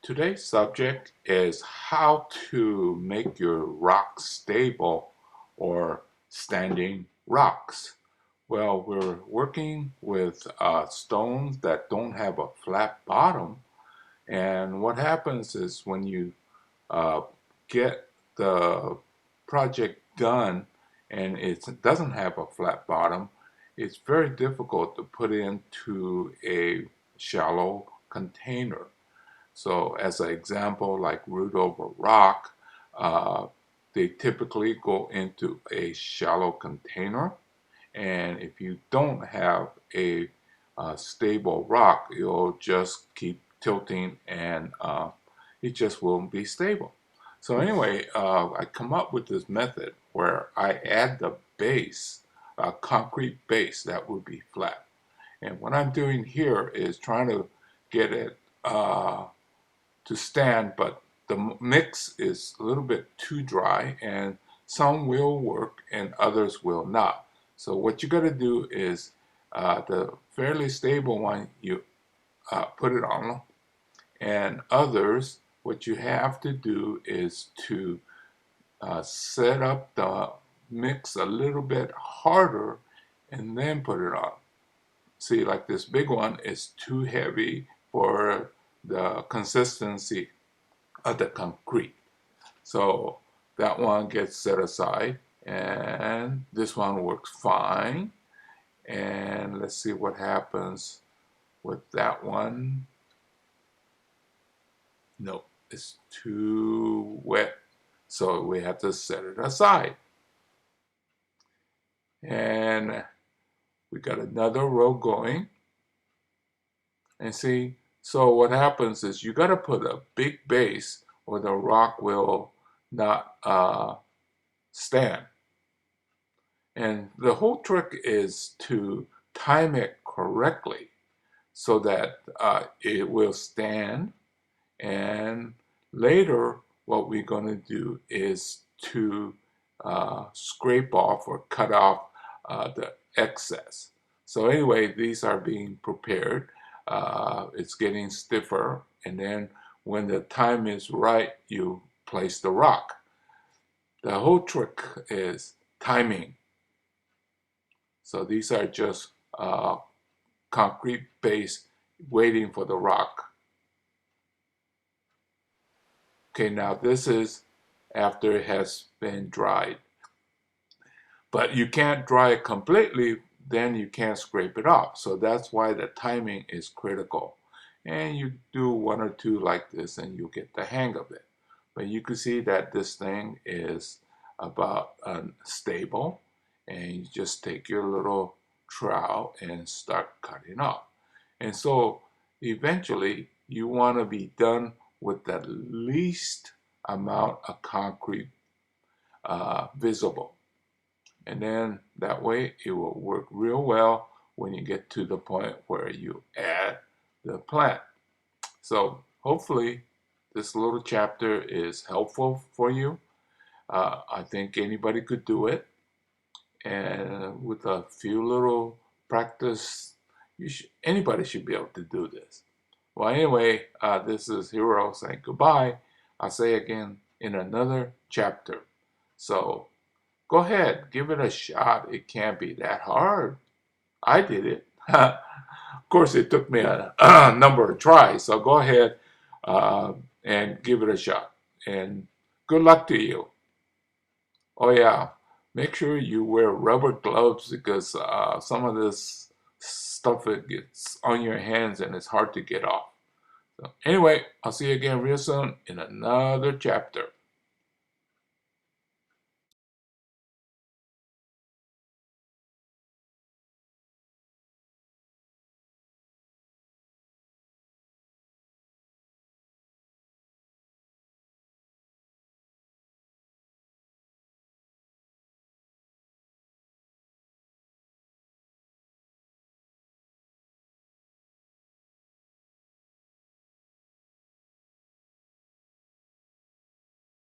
Today's subject is how to make your rocks stable or standing rocks. Well, we're working with stones that don't have a flat bottom, and what happens is when you uh, get the project done and it doesn't have a flat bottom, it's very difficult to put into a shallow container. So as an example, like root over rock, uh, they typically go into a shallow container. And if you don't have a stable rock, you'll just keep tilting and it just won't be stable. So anyway, I come up with this method where I add the base, a concrete base that would be flat. And what I'm doing here is trying to get it to stand, but the mix is a little bit too dry, and some will work and others will not. So what you got to do is the fairly stable one, you put it on, and others, what you have to do is to set up the mix a little bit harder and then put it on. See, like this big one is too heavy for the consistency of the concrete. So that one gets set aside, and this one works fine. And let's see what happens with that one. No, it's too wet, so we have to set it aside. And we got another row going. And see, so what happens is you got to put a big base or the rock will not stand. And the whole trick is to time it correctly so that it will stand. And later, what we're going to do is to scrape off or cut off the excess. So anyway, these are being prepared. It's getting stiffer. And then when the time is right, you place the rock. The whole trick is timing. So these are just concrete base waiting for the rock. Okay, now this is after it has been dried. But you can't dry it completely, then you can't scrape it off. So that's why the timing is critical. And you do one or two like this and you'll get the hang of it. But you can see that this thing is about stable, and you just take your little trowel and start cutting off. And so eventually you want to be done with the least amount of concrete visible. And then that way it will work real well when you get to the point where you add the plant. So hopefully this little chapter is helpful for you. I think anybody could do it. And with a few little practice, anybody should be able to do this. Well, anyway, this is Hero saying goodbye. I'll say again in another chapter. So go ahead, give it a shot. It can't be that hard. I did it. Of course, it took me a number of tries. So go ahead and give it a shot. And good luck to you. Oh yeah, make sure you wear rubber gloves because some of this stuff it gets on your hands and it's hard to get off. So anyway, I'll see you again real soon in another chapter.